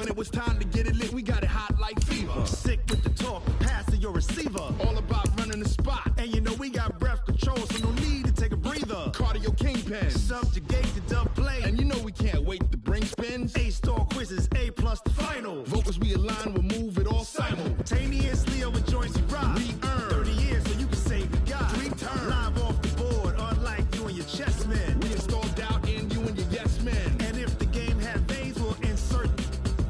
When it was time to get it lit, we got it hot like fever. Sick with the talk, pass to your receiver. All about running the spot. And you know we got breath control, so no need to take a breather. Cardio kingpin, subjugate the dub play. And you know we can't wait to bring spins. A-star quizzes, A+ the final. Vocals we align, we'll move it all simultaneously over joints we rock. We earn 30 years so you can save your God. 3 turns, live off the board, unlike you and your chess men. We install doubt in you and your yes men. And if the game had veins, we'll insert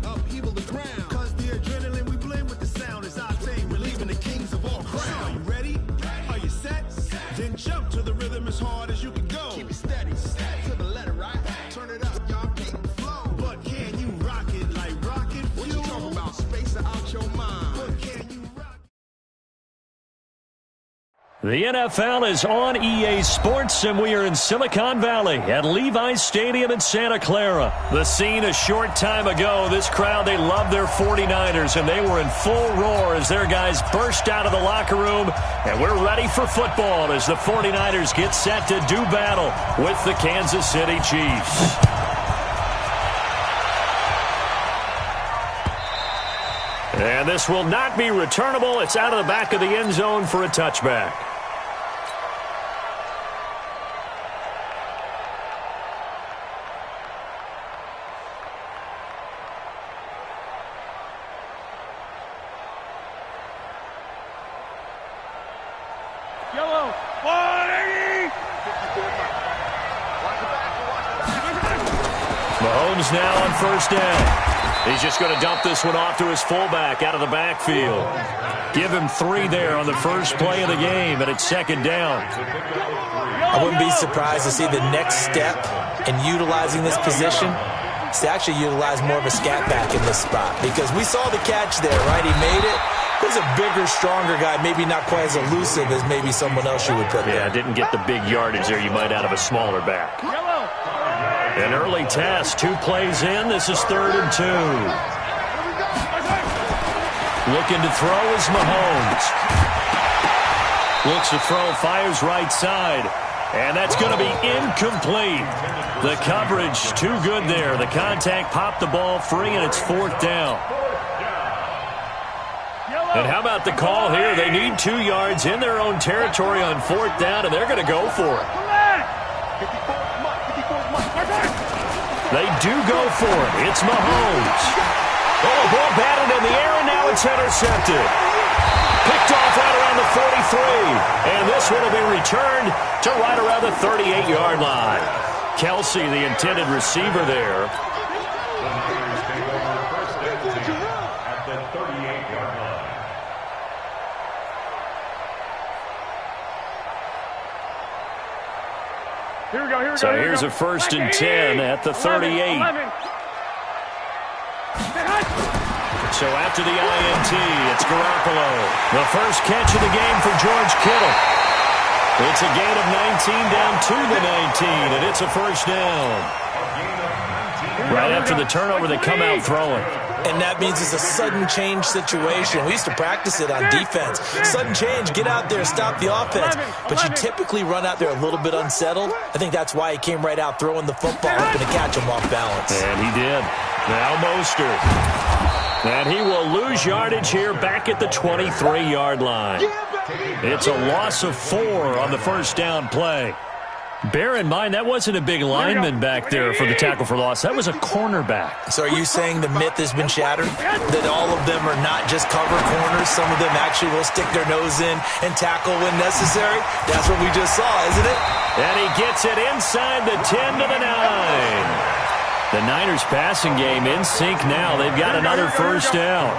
upheaval the ground. Cause the adrenaline we blend with the sound is our thing. Relieving the kings of all crowns. Are you ready? Are you set? Then jump to the rhythm as hard as you can go. Keep it steady, to the letter, right? Turn it up, y'all, keep the flow. But can you rock it like rocket fuel? What you talking about? Space out your mind. But can you rock? The NFL is on EA Sports, and we are in Silicon Valley at Levi's Stadium in Santa Clara. The scene a short time ago, this crowd, they love their 49ers, and they were in full roar as their guys burst out of the locker room, and we're ready for football as the 49ers get set to do battle with the Kansas City Chiefs. And this will not be returnable. It's out of the back of the end zone for a touchback. Yellow, 180! Mahomes now on first down. He's just going to dump this one off to his fullback out of the backfield. Give him 3 there on the first play of the game, and it's second down. I wouldn't be surprised to see the next step in utilizing this position is to actually utilize more of a scat back in this spot, because we saw the catch there, right? He made it. He's a bigger, stronger guy, maybe not quite as elusive as maybe someone else you would put there. Yeah, didn't get the big yardage there you might out of a smaller back. An early test, 2 plays in. This is 3rd and 2. Looking to throw is Mahomes. Looks to throw, fires right side. And that's going to be incomplete. The coverage too good there. The contact popped the ball free, and it's 4th down. And how about the call here? They need 2 yards in their own territory on 4th down, and they're going to go for it. They do go for it. It's Mahomes. Oh, a ball batted in the air, and now it's intercepted. Picked off right around the 43. And this one will be returned to right around the 38-yard line. Kelsey, the intended receiver there. So here's a 1st and 10 at the 38. So after the INT, it's Garoppolo. The first catch of the game for George Kittle. It's a gain of 19 down to the 19, and it's a first down. Right after the turnover, they come out throwing. And that means it's a sudden change situation. We used to practice it on defense. Sudden change, get out there, stop the offense. But you typically run out there a little bit unsettled. I think that's why he came right out throwing the football, hoping to catch him off balance. And he did. Now Mostert. And he will lose yardage here back at the 23-yard line. It's a loss of 4 on the first down play. Bear in mind, that wasn't a big lineman back there for the tackle for loss. That was a cornerback. So are you saying the myth has been shattered? That all of them are not just cover corners? Some of them actually will stick their nose in and tackle when necessary? That's what we just saw, isn't it? And he gets it inside the 10 to the 9. The Niners passing game in sync now. They've got another first down.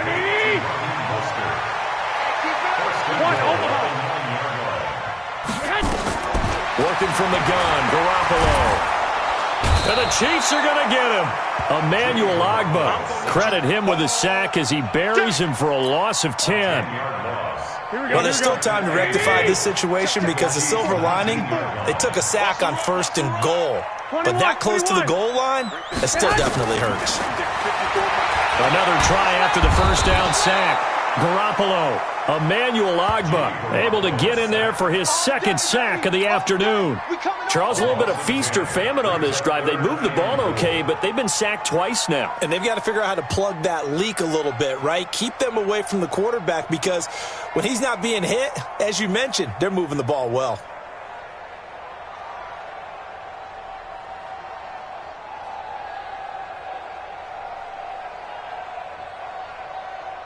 Working from the gun, Garoppolo. And the Chiefs are going to get him. Emmanuel Ogbah. Credit him with a sack as he buries him for a loss of 10. Well, there's still time to rectify this situation because the silver lining, they took a sack on 1st and goal. But that close to the goal line, that still definitely hurts. Another try after the first down sack. Garoppolo. Emmanuel Ogbah able to get in there for his second sack of the afternoon. Charles, a little bit of feast or famine on this drive. They moved the ball okay, but they've been sacked twice now. And they've got to figure out how to plug that leak a little bit, right? Keep them away from the quarterback because when he's not being hit, as you mentioned, they're moving the ball well.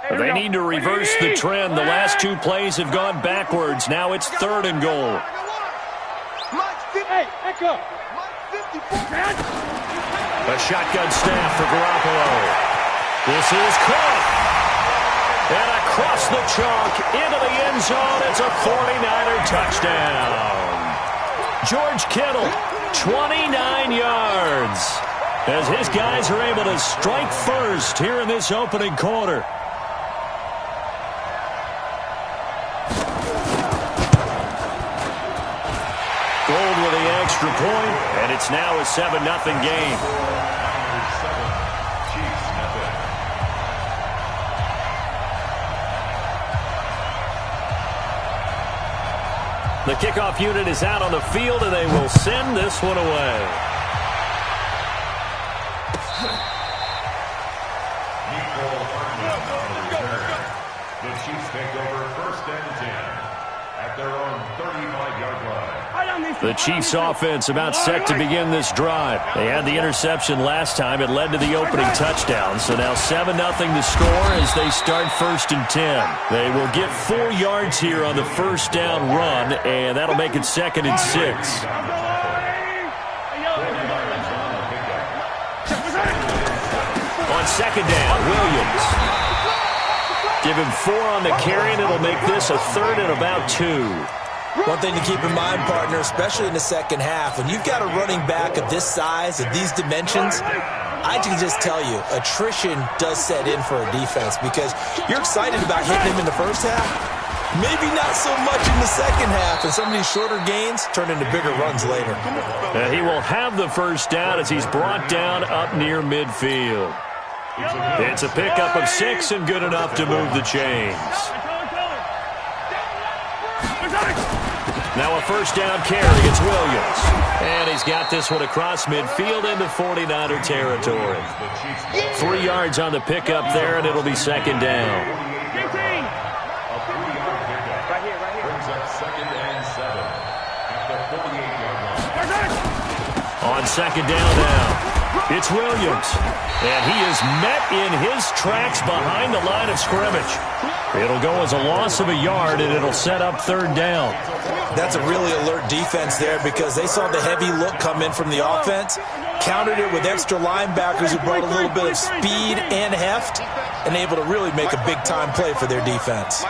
They need to reverse the trend. The last two plays have gone backwards. Now it's 3rd and goal. A shotgun snap for Garoppolo. This is caught. And across the chalk into the end zone. It's a 49er touchdown. George Kittle, 29 yards. As his guys are able to strike first here in this opening quarter. Gold with the extra point, and it's now a 7-0 game. The kickoff unit is out on the field, and they will send this one away. The Chiefs take over 1st and 10 at their own 35-yard line. The Chiefs offense about set to begin this drive. They had the interception last time. It led to the opening touchdown. So now 7-0 the score as they start 1st and 10. They will get 4 yards here on the first down run, and that'll make it 2nd and 6. On 2nd down, Williams. Give him 4 on the carry, and it'll make this a 3rd and about 2. One thing to keep in mind, partner, especially in the second half, when you've got a running back of this size, of these dimensions, I can just tell you, attrition does set in for a defense because you're excited about hitting him in the first half, maybe not so much in the second half, and some of these shorter gains turn into bigger runs later. He will have the first down as he's brought down up near midfield. It's a pickup of 6 and good enough to move the chains. Now a first down carry. It's Williams. And he's got this one across midfield into 49er territory. 3 yards on the pickup there, and it'll be 2nd down. On 2nd down now, it's Williams. And he is met in his tracks behind the line of scrimmage. It'll go as a loss of a yard, and it'll set up 3rd down. That's a really alert defense there because they saw the heavy look come in from the offense, countered it with extra linebackers who brought a little bit of speed and heft, and able to really make a big-time play for their defense.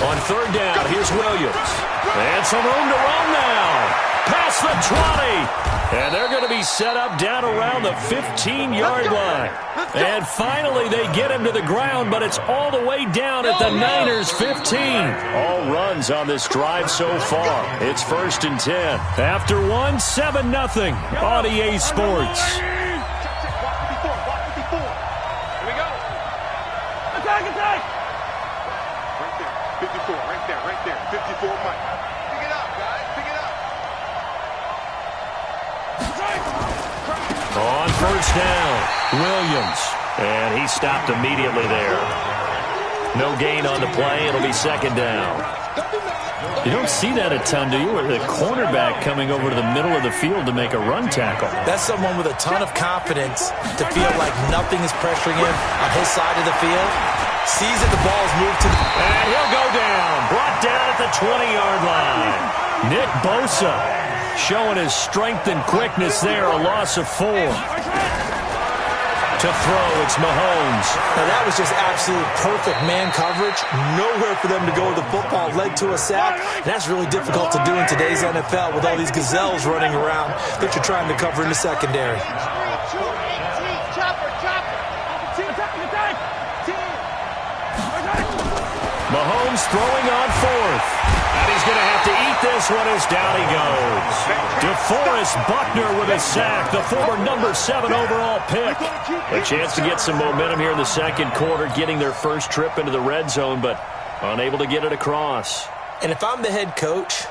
On 3rd down, here's Williams. And some room to run now. Past the 20. And they're going to be set up down around the 15-yard line. And finally, they get him to the ground, but it's all the way down at the Niners' 15. All runs on this drive so far. It's 1st and 10. After 1, 7-0 on EA Sports. Here we go. Attack, attack. Right there, 54, right there. 54, Mike. Pick it up, guys, pick it up. On 1st down, Williams. And he stopped immediately there. No gain on the play. It'll be 2nd down. You don't see that a ton, do you? With a cornerback coming over to the middle of the field to make a run tackle. That's someone with a ton of confidence to feel like nothing is pressuring him on his side of the field. Sees that the ball's moved to the... And he'll go down. Brought down at the 20-yard line. Nick Bosa showing his strength and quickness there. A loss of 4. To throw, it's Mahomes. Now that was just absolute perfect man coverage. Nowhere for them to go with the football. Led to a sack. That's really difficult to do in today's NFL with all these gazelles running around that you're trying to cover in the secondary. Mahomes throwing on 4th. And he's going to have to eat this one as down he goes. DeForest Buckner with a sack, the former number 7 overall pick. A chance to get some momentum here in the second quarter, getting their first trip into the red zone, but unable to get it across. And if I'm the head coach,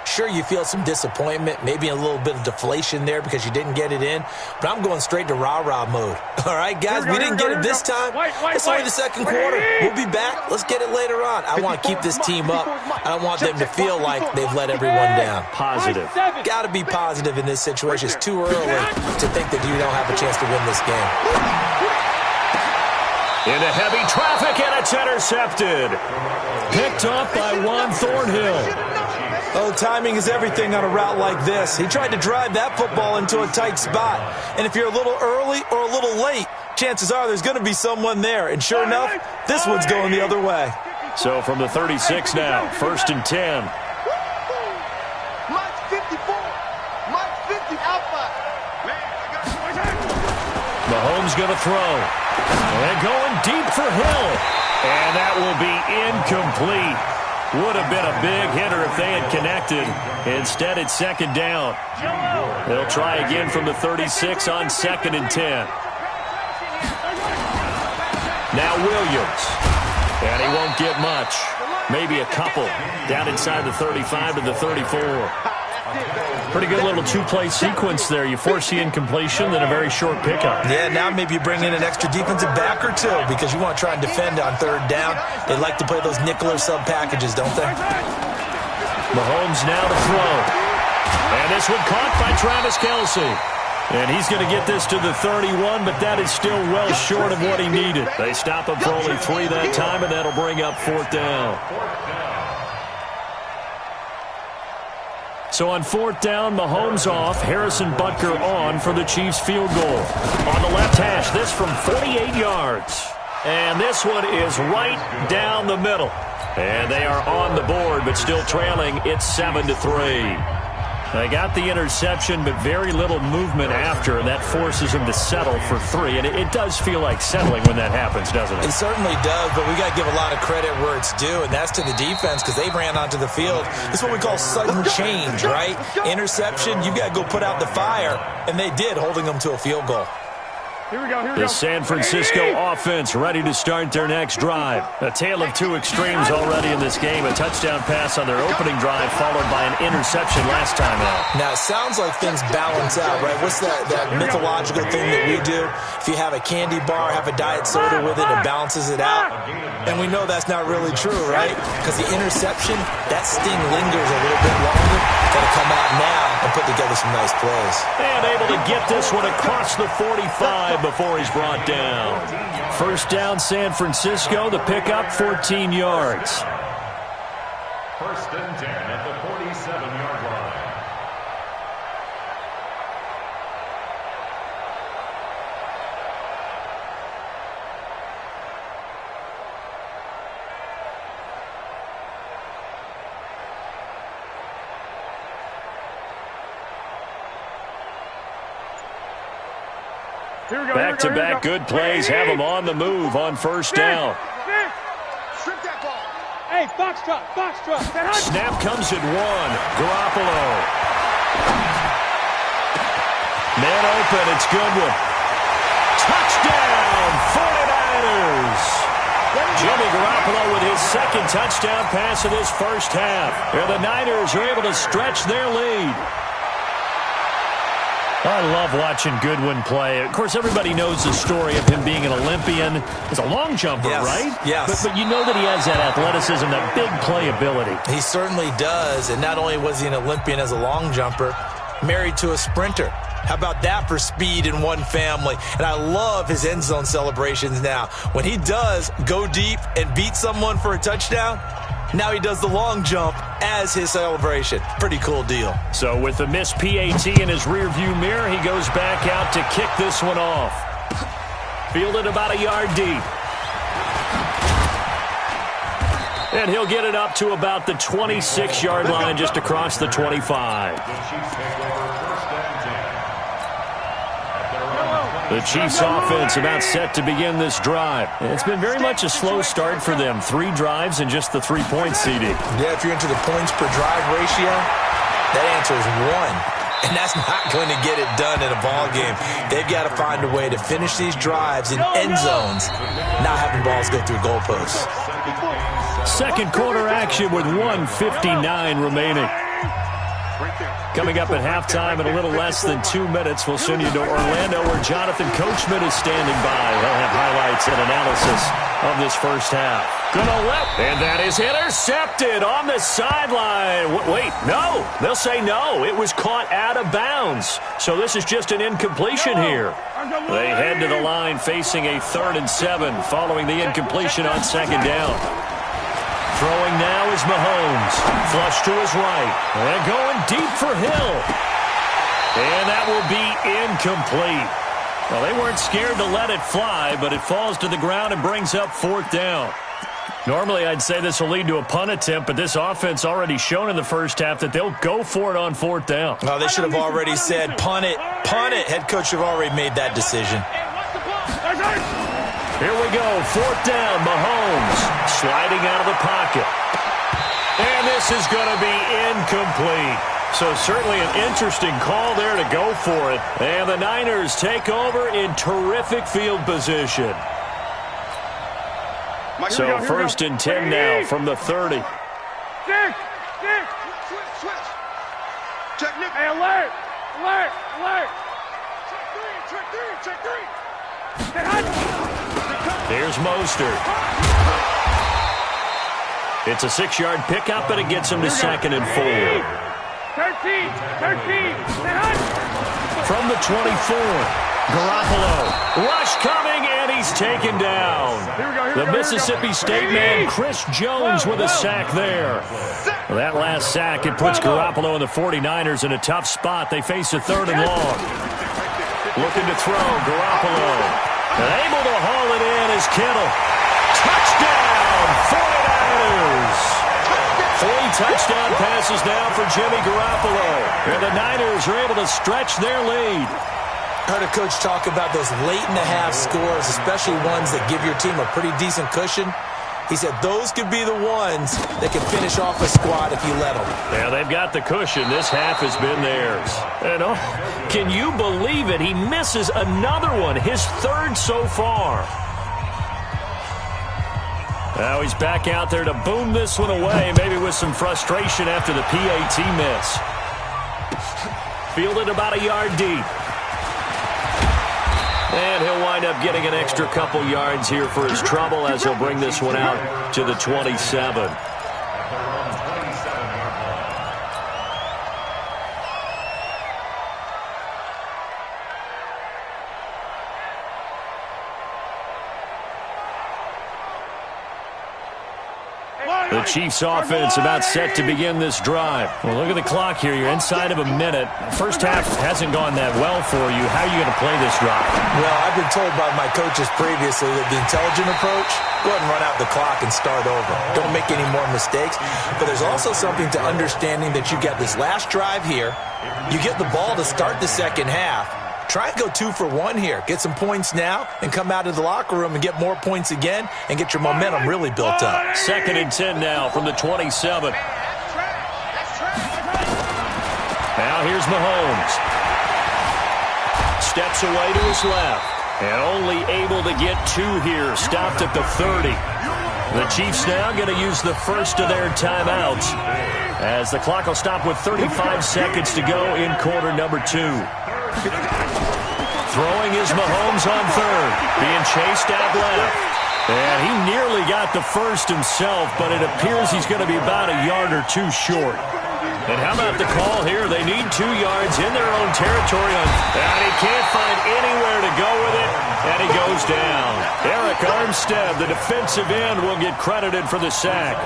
sure, you feel some disappointment, maybe a little bit of deflation there because you didn't get it in, but I'm going straight to rah-rah mode. All right, guys, we didn't get it this time. It's only the second quarter. We'll be back. Let's get it later on. I want to keep this team up. I don't want them to feel like they've let everyone down. Positive. Got to be positive in this situation. It's too early to think that you don't have a chance to win this game. Into heavy traffic, and it's intercepted. Picked up by Juan Thornhill. Oh, timing is everything on a route like this. He tried to drive that football into a tight spot. And if you're a little early or a little late, chances are there's going to be someone there. And sure enough, this one's going the other way. So from the 36 now, 1st and 10. Mike's 54. Mike's 50 outside. Mahomes going to throw. And going deep for Hill. And that will be incomplete. Would have been a big hitter if they had connected. Instead, it's 2nd down. They'll try again from the 36 on 2nd and 10. Now Williams. And he won't get much. Maybe a couple. Down inside the 35 to the 34. Pretty good little two-play sequence there. You force the incompletion, then a very short pickup. Yeah, now maybe you bring in an extra defensive back or two because you want to try and defend on 3rd down. They like to play those nickel or sub packages, don't they? Mahomes now to throw. And this one caught by Travis Kelce. And he's going to get this to the 31, but that is still well short of what he needed. They stop him for only 3 that time, and that'll bring up 4th down. So on 4th down, Mahomes off, Harrison Butker on for the Chiefs field goal. On the left hash, this from 48 yards. And this one is right down the middle. And they are on the board, but still trailing. It's 7-3. They got the interception, but very little movement after, and that forces them to settle for 3. And it does feel like settling when that happens, doesn't it? It certainly does, but we got to give a lot of credit where it's due, and that's to the defense because they ran onto the field. This is what we call sudden change, right? Interception, you got to go put out the fire, and they did, holding them to a field goal. Here we go. The San Francisco offense ready to start their next drive. A tale of two extremes already in this game. A touchdown pass on their opening drive followed by an interception last time out. Now, it sounds like things balance out, right? What's that mythological thing that we do? If you have a candy bar, have a diet soda with it, it balances it out. And we know that's not really true, right? Because the interception, that sting lingers a little bit longer. Got to come out now and put together some nice plays. And able to get this one across the 45 before he's brought down. 1st down, San Francisco. The pickup, 14 yards. 1st and 10 at the 47-yard line. Back-to-back good plays have them on the move on 1st down. Strip that ball. Hey, box truck. Snap comes at 1. Garoppolo. Man open, it's Goodwin. Touchdown, 49ers. Jimmy Garoppolo with his 2nd touchdown pass of this first half. And the Niners are able to stretch their lead. I love watching Goodwin play. Of course, everybody knows the story of him being an Olympian. He's a long jumper, right? Yes. But you know that he has that athleticism, that big playability. He certainly does. And not only was he an Olympian as a long jumper, married to a sprinter. How about that for speed in one family? And I love his end zone celebrations now. When he does go deep and beat someone for a touchdown, now he does the long jump as his celebration. Pretty cool deal. So with the missed PAT in his rearview mirror, he goes back out to kick this one off. Fielded about a yard deep. And he'll get it up to about the 26-yard line, just across the 25. The Chiefs take over 1st and 10 at their own The Chiefs offense about set to begin this drive. It's been very much a slow start for them. 3 drives and just the 3-point CD. Yeah, if you're into the points per drive ratio, that answer is 1. And that's not going to get it done in a ball game. They've got to find a way to finish these drives in end zones, not having balls go through goalposts. Second quarter action with 1:59 remaining. Coming up at halftime in a little less than 2 minutes, we'll send you to Orlando where Jonathan Coachman is standing by. He'll have highlights and analysis of this first half. Gonna left, and that is intercepted on the sideline. Wait, no. They'll say no. It was caught out of bounds. So this is just an incompletion here. They head to the line facing a 3rd and 7 following the incompletion on second down. Throwing now is Mahomes. Flush to his right. And going deep for Hill. And that will be incomplete. Well, they weren't scared to let it fly, but it falls to the ground and brings up 4th down. Normally, I'd say this will lead to a punt attempt, but this offense already shown in the first half that they'll go for it on 4th down. Oh, they should have already said, punt it, punt it. Head coach should have already made that decision. Here we go, 4th down, Mahomes sliding out of the pocket. And this is going to be incomplete. So certainly an interesting call there to go for it. And the Niners take over in terrific field position. So 1st and 10 now from the 30. Dick! Check Nick. Hey, alert! Check 3! Here's Mostert. It's a 6-yard pickup, and it gets him to 2nd and 4. 13! From the 24, Garoppolo. Rush coming, and he's taken down. The Mississippi State man, Chris Jones, with a sack there. That last sack, it puts Garoppolo and the 49ers in a tough spot. They face a 3rd and long. Looking to throw, Garoppolo. Able to haul it in is Kittle. Touchdown, 49ers. 3 touchdown passes now for Jimmy Garoppolo. And the Niners are able to stretch their lead. Heard a coach talk about those late-in-the-half scores, especially ones that give your team a pretty decent cushion. He said those could be the ones that can finish off a squad if you let them. Yeah, they've got the cushion. This half has been theirs. And can you believe it? He misses another one, his 3rd so far. Now he's back out there to boom this one away, maybe with some frustration after the PAT miss. Fielded about a yard deep. And he'll wind up getting an extra couple yards here for his trouble as he'll bring this one out to the 27. The Chiefs offense about set to begin this drive. Well, look at the clock here. You're inside of a minute. First half hasn't gone that well for you. How are you going to play this drive? Well, I've been told by my coaches previously that the intelligent approach, go ahead and run out the clock and start over. Don't make any more mistakes. But there's also something to understanding that you get this last drive here. You get the ball to start the second half. Try and go 2 for 1 here. Get some points now and come out of the locker room and get more points again and get your momentum really built up. 2nd and 10 now from the 27. Now here's Mahomes. Steps away to his left. And only able to get 2 here. Stopped at the 30. The Chiefs now going to use the first of their timeouts as the clock will stop with 35 seconds to go in quarter number 2. Throwing is Mahomes on 3rd. Being chased out left. And he nearly got the first himself, but it appears he's going to be about a yard or 2 short. And how about the call here? They need 2 yards in their own territory. And he can't find anywhere to go with it. And he goes down. Eric Armstead, the defensive end, will get credited for the sack.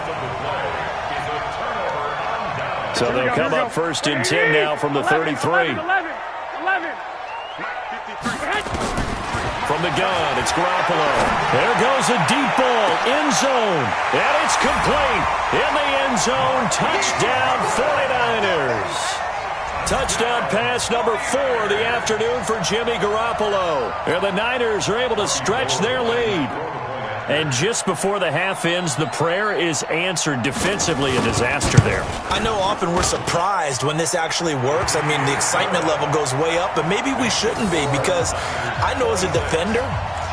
So they'll come up 1st and 10 now from the 33. 11. From the gun, it's Garoppolo. There goes a deep ball, end zone, and it's complete. In the end zone, touchdown 49ers. Touchdown pass number 4 of the afternoon for Jimmy Garoppolo. And the Niners are able to stretch their lead. And just before the half ends, the prayer is answered defensively. A disaster there. I know often we're surprised when this actually works. I mean, the excitement level goes way up, but maybe we shouldn't be, because I know as a defender,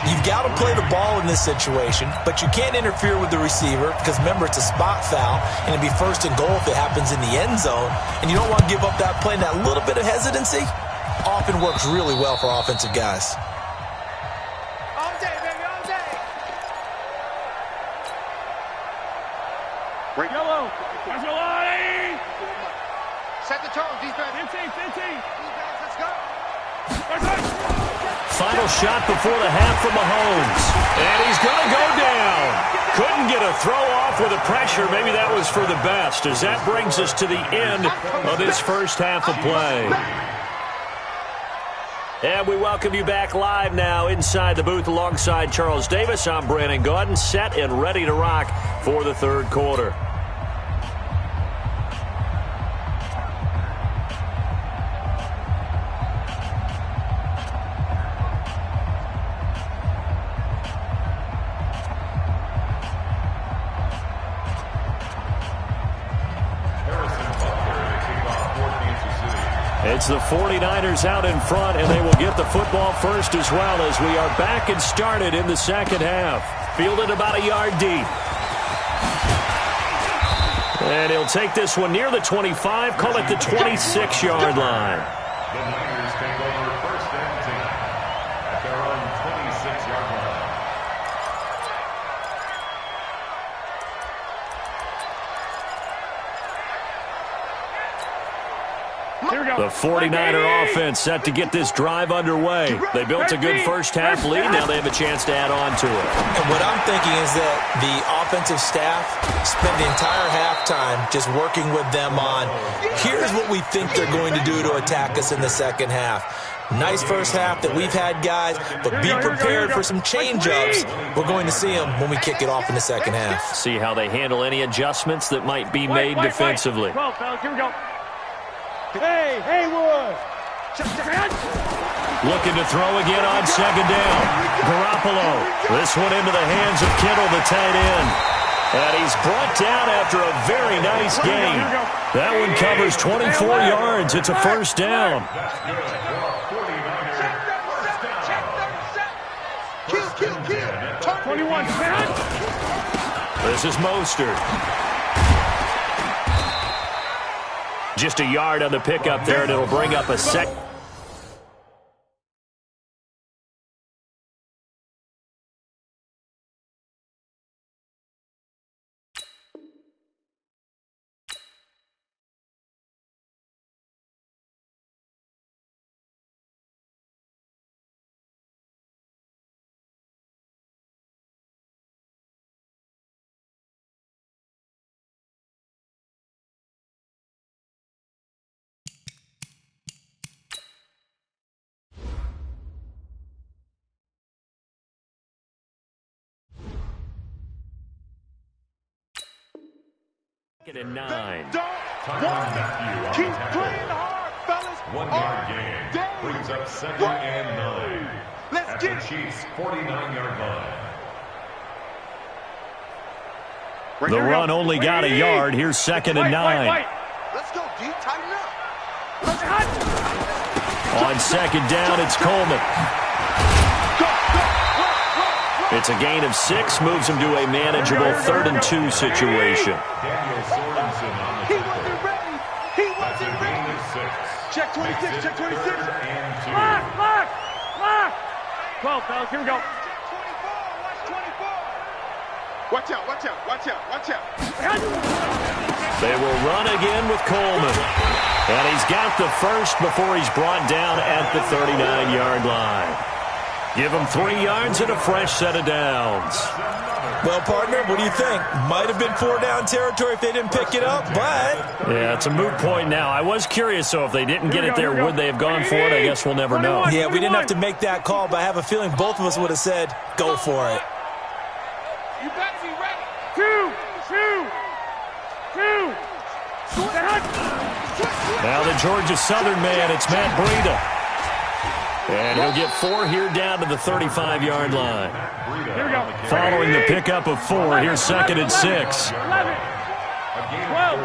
you've got to play the ball in this situation, but you can't interfere with the receiver because, remember, it's a spot foul, and it'd be first and goal if it happens in the end zone, and you don't want to give up that play, and that little bit of hesitancy often works really well for offensive guys. All day, baby, all day. Yellow. That's your line. Set the tone, defense. 15. Defense, let's go. Final shot before the half from Mahomes. And he's going to go down. Couldn't get a throw off with the pressure. Maybe that was for the best, as that brings us to the end of this first half of play. And we welcome you back live now inside the booth alongside Charles Davis. I'm Brandon Gaudin, set and ready to rock for the third quarter. It's the 49ers out in front, and they will get the football first as well, as we are back and started in the second half. Fielded about a yard deep. And he'll take this one near the 25, call it the 26-yard line. The Niners take over first and 10 at their own 26-yard line. The 49er offense set to get this drive underway. They built a good first half lead. Now they have a chance to add on to it. And what I'm thinking is that the offensive staff spent the entire halftime just working with them on, here's what we think they're going to do to attack us in the second half. Nice first half that we've had, guys, but be prepared for some change-ups. We're going to see them when we kick it off in the second half. See how they handle any adjustments that might be made defensively. 12, fellas, here we go. Hey, Haywood! Looking to throw again on second down. Garoppolo. This one into the hands of Kittle, the tight end. And he's brought down after a very nice gain. That one covers 24 yards. It's a first down. That's good for a 49er first down. 21, This is Mostert. Just a yard on the pickup there, and it'll bring up a second. And 9. Keep playing hard, fellas. 1 yard gain brings up second and 9. Let's at get the Chiefs' 49-yard line. The run only got a yard. Here's second and 9. Let's go, D. Tighten up. On second down, it's Coleman. It's a gain of 6, moves him to a manageable 3rd and 2 situation. Daniel Sorensen on the He wasn't ready. He wasn't ready. 6. Check 26, check 26. And 2. Lock! 12, fellas, here we go. Watch out, watch out, watch out, watch out. They will run again with Coleman. And he's got the first before he's brought down at the 39-yard line. Give him 3 yards and a fresh set of downs. Well, partner, what do you think? Might have been 4-down territory if they didn't pick it up, but... Yeah, it's a moot point now. I was curious, so if they didn't get it there, would they have gone for it? I guess we'll never know. Yeah, we didn't have to make that call, but I have a feeling both of us would have said, go for it. You better be ready. 2. Now the Georgia Southern man, it's Matt Breida. And he'll get 4 here down to the 35-yard line. Here we go. Following the pickup of 4, here's 2nd and 6. 11.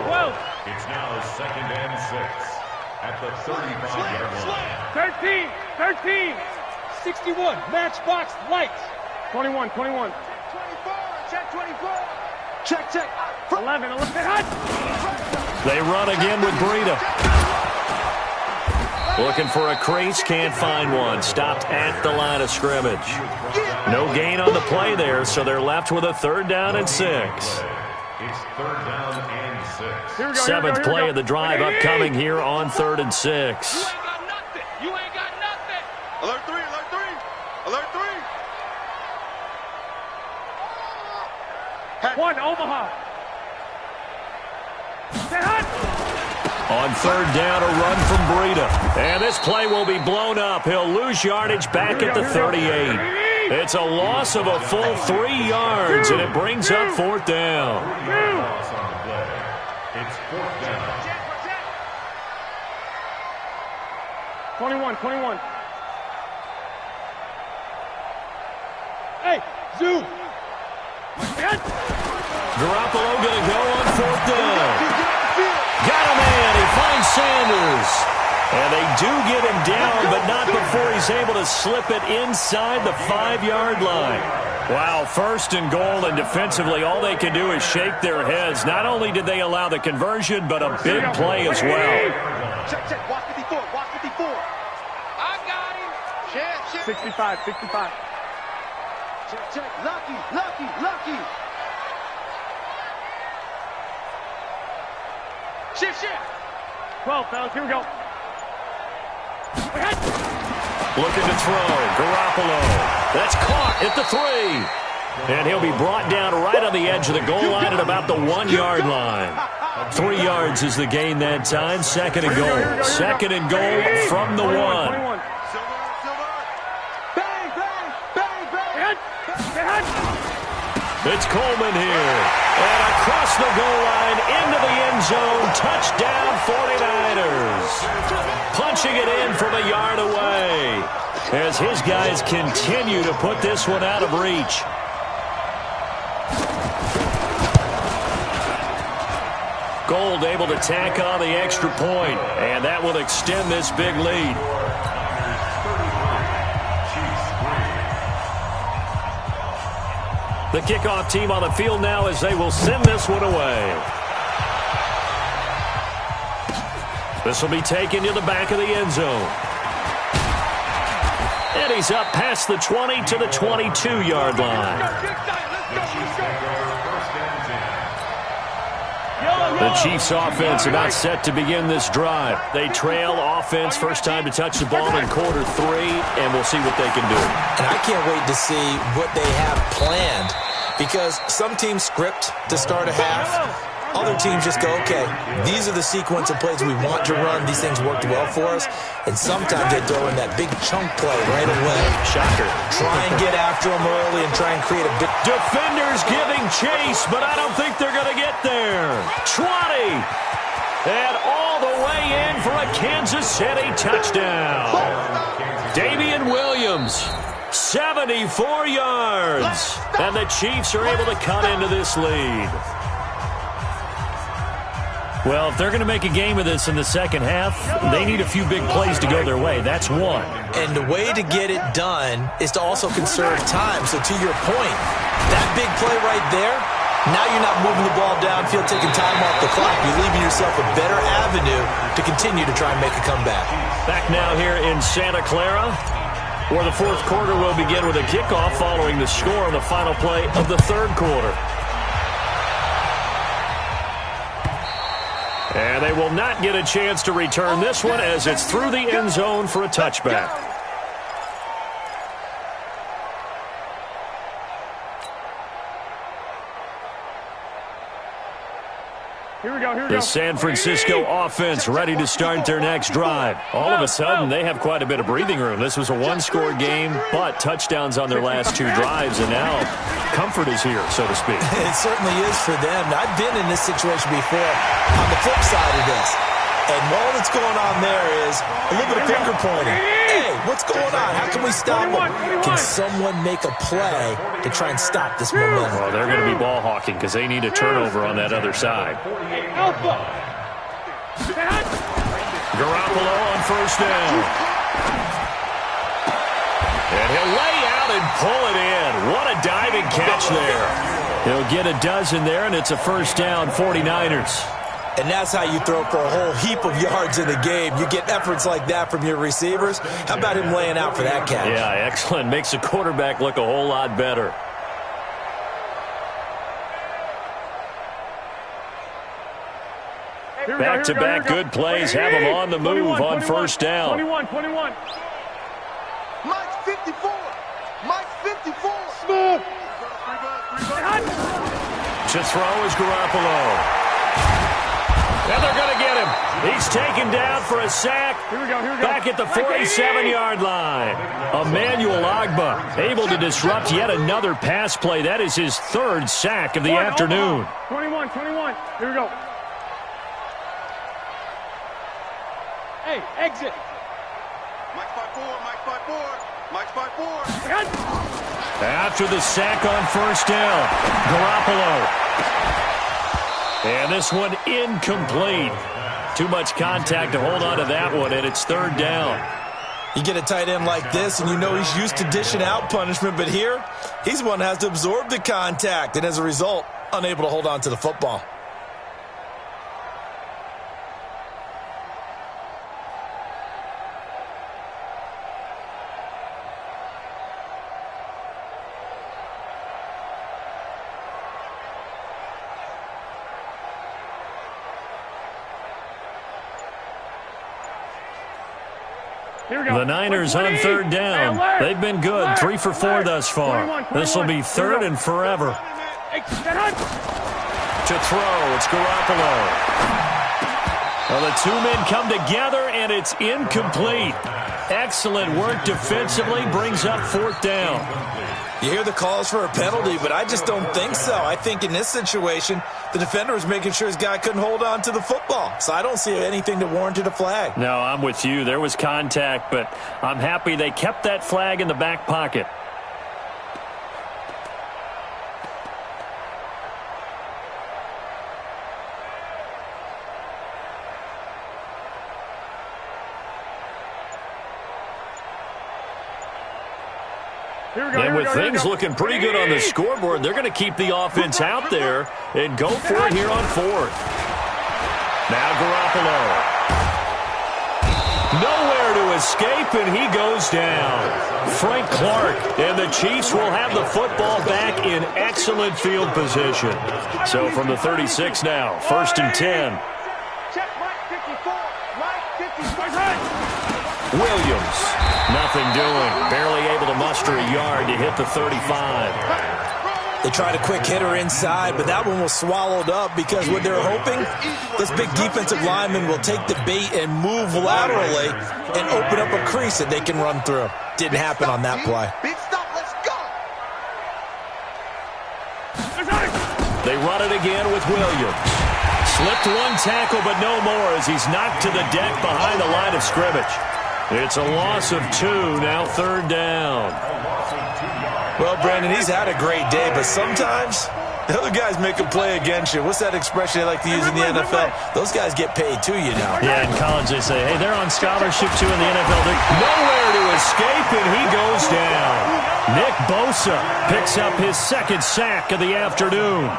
12. It's now 2nd and 6 at the 35-yard line. 13. 61. Matchbox lights. 21. 24. Check 24. Check. 11. Hut. They run again with Breida. Looking for a crease, can't find one. Stopped at the line of scrimmage. No gain on the play there, so they're left with a 3rd down and 6. It's 3rd down and 6. Here we go. 7th play of the drive upcoming here on 3rd and 6. You ain't got nothing. Alert 3. Alert 3. 1, Omaha. Set hut. On 3rd down, a run from Breida. And this play will be blown up. He'll lose yardage back at the 38. It's a loss of a full 3 yards, and it brings up 4th down. Loss on the play. It's 4th down. 21. Hey, zoom. Garoppolo going to go on 4th down. Got him in. He finds Sanders. And they do get him down, but not before he's able to slip it inside the 5-yard line. Wow, 1st and goal, and defensively all they can do is shake their heads. Not only did they allow the conversion, but a big play as well. Check. Watch 54. I got him. Check. 65. Check. Lucky. 12, fellas. Here we go. Looking to throw. Garoppolo. That's caught at the 3. And he'll be brought down right on the edge of the goal line at about the 1-yard line. 3 yards is the gain that time. 2nd and goal. 2nd and goal from the 1. 21. It's Coleman here. And across the goal line into the end zone. Touchdown 49ers. Punching it in from a yard away as his guys continue to put this one out of reach. Gold able to tack on the extra point, and that will extend this big lead. The kickoff team on the field now as they will send this one away. This will be taken to the back of the end zone. And he's up past the 20 to the 22-yard line. The Chiefs offense about set to begin this drive. They trail offense, first time to touch the ball in quarter 3, and we'll see what they can do. And I can't wait to see what they have planned, because some teams script to start a half. Other teams just go, okay, these are the sequence of plays we want to run. These things worked well for us. And sometimes they throw in that big chunk play right away. Shocker. Try and get after them early and try and create a big... Defenders giving chase, but I don't think they're going to get there. 20. And all the way in for a Kansas City touchdown. Damian Williams, 74 yards. And the Chiefs are able to cut into this lead. Well, if they're going to make a game of this in the second half, they need a few big plays to go their way. That's one. And the way to get it done is to also conserve time. So to your point, that big play right there, now you're not moving the ball downfield, taking time off the clock. You're leaving yourself a better avenue to continue to try and make a comeback. Back now here in Santa Clara, where the fourth quarter will begin with a kickoff following the score on the final play of the third quarter. And they will not get a chance to return this one as it's through the end zone for a touchback. Here we go. The San Francisco offense ready to start their next drive. All of a sudden, they have quite a bit of breathing room. This was a one-score game, but touchdowns on their last two drives, and now comfort is here, so to speak. It certainly is for them. I've been in this situation before on the flip side of this. And all that's going on there is a little bit of finger pointing. Hey, what's going on? How can we stop them? Can someone make a play to try and stop this momentum? Well, they're going to be ball hawking because they need a turnover on that other side. Garoppolo on first down. And he'll lay out and pull it in. What a diving catch there. He'll get a dozen there, and it's a first down, 49ers. And that's how you throw for a whole heap of yards in the game. You get efforts like that from your receivers. How about him laying out for that catch? Yeah, excellent. Makes the quarterback look a whole lot better. Back-to-back good plays have them on the move on first down. 21. Mike's 54. Mike's 54. Smooth. To throw is Garoppolo. And they're going to get him. He's taken down for a sack. Here we go. Back at the 47-yard line. Emmanuel Ogbah able to disrupt yet another pass play. That is his third sack of the afternoon. 21. Here we go. Hey, exit. Mike's 5-4. Mike's 5-4. After the sack on first down, Garoppolo. And this one incomplete. Too much contact to hold on to that one, and it's third down. You get a tight end like this, and you know he's used to dishing out punishment, but here, he's one that has to absorb the contact, and as a result, unable to hold on to the football. The Niners on third down. They've been good, 3 for 4 thus far. This will be third and forever. To throw, it's Garoppolo. Well, the two men come together, and it's incomplete. Excellent work defensively, brings up fourth down. You hear the calls for a penalty, but I just don't think so. I think in this situation, the defender was making sure his guy couldn't hold on to the football. So I don't see anything that warranted a flag. No, I'm with you. There was contact, but I'm happy they kept that flag in the back pocket. And with things looking pretty good on the scoreboard, they're going to keep the offense out there and go for it here on fourth. Now Garoppolo. Nowhere to escape, and he goes down. Frank Clark, and the Chiefs will have the football back in excellent field position. So from the 36 now, first and 10. Check Mike 54. Mike 54. Williams, nothing doing. Barely able to muster a yard to hit the 35. They tried a quick hitter inside, but that one was swallowed up because what they're hoping, this big defensive lineman will take the bait and move laterally and open up a crease that they can run through. Didn't happen on that play. Big stop, let's go. They run it again with Williams. Slipped one tackle, but no more as he's knocked to the deck behind the line of scrimmage. It's a loss of 2, now third down. Well, Brandon, he's had a great day, but sometimes the other guys make a play against you. What's that expression they like to use in the NFL? Those guys get paid too, you know. Yeah, in college they say, hey, they're on scholarship too in the NFL. Nowhere to escape, and he goes down. Nick Bosa picks up his second sack of the afternoon.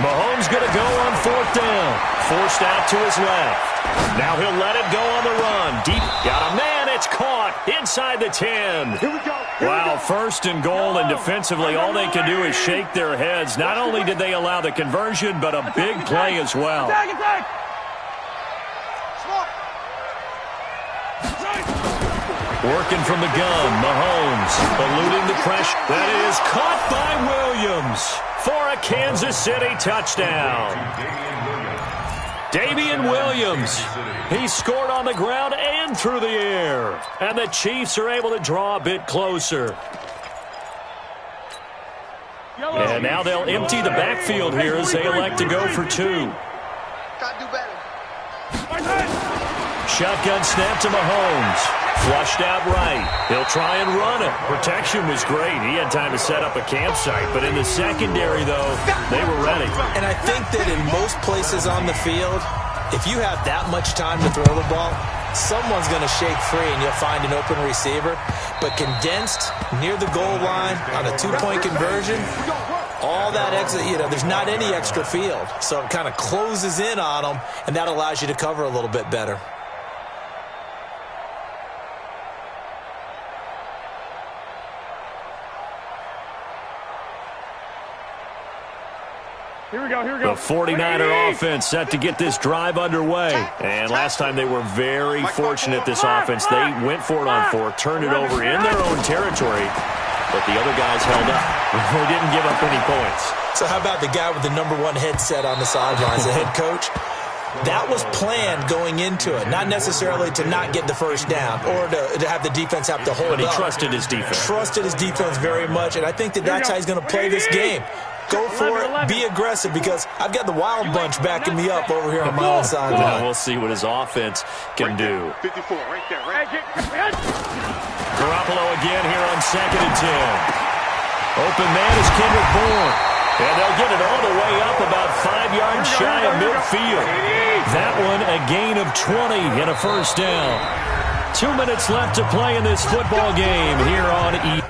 Mahomes going to go on fourth down. Forced out to his left. Now he'll let it go on the run. Deep, got a man, it's caught inside the 10. Here we go. Wow, first and goal, and defensively all they can do is shake their heads. Not only did they allow the conversion, but a big play as well. Attack. Working from the gun, Mahomes eluding the pressure. That is caught by Williams for a Kansas City touchdown. Damian Williams, he scored on the ground and through the air. And the Chiefs are able to draw a bit closer. And now they'll empty the backfield here as they elect to go for 2. Shotgun snap to Mahomes. Flushed out right. He'll try and run it. Protection was great. He had time to set up a campsite. But in the secondary, though, they were ready. And I think that in most places on the field, if you have that much time to throw the ball, someone's going to shake free and you'll find an open receiver. But condensed near the goal line on a two-point conversion, all that extra, there's not any extra field. So it kind of closes in on them, and that allows you to cover a little bit better. Here we go, here we go. The 49er offense set to get this drive underway. And last time they were very fortunate, this offense. They went for it on fourth, turned it over in their own territory, but the other guys held up. They didn't give up any points. So how about the guy with the #1 headset on the sidelines, the head coach? That was planned going into it, not necessarily to not get the first down or to have the defense have to hold up. But he trusted his defense. Trusted his defense very much, and I think that's how he's going to play this game. Go for it, be aggressive, because I've got the wild bunch backing me up over here on my own sideline. Now we'll see what his offense can do. 54, right there, right there. Garoppolo again here on 2nd and 10. Open man is Kendrick Bourne. And they'll get it all the way up about 5 yards shy of midfield. That one a gain of 20 and a first down. 2 minutes left to play in this football game here on E.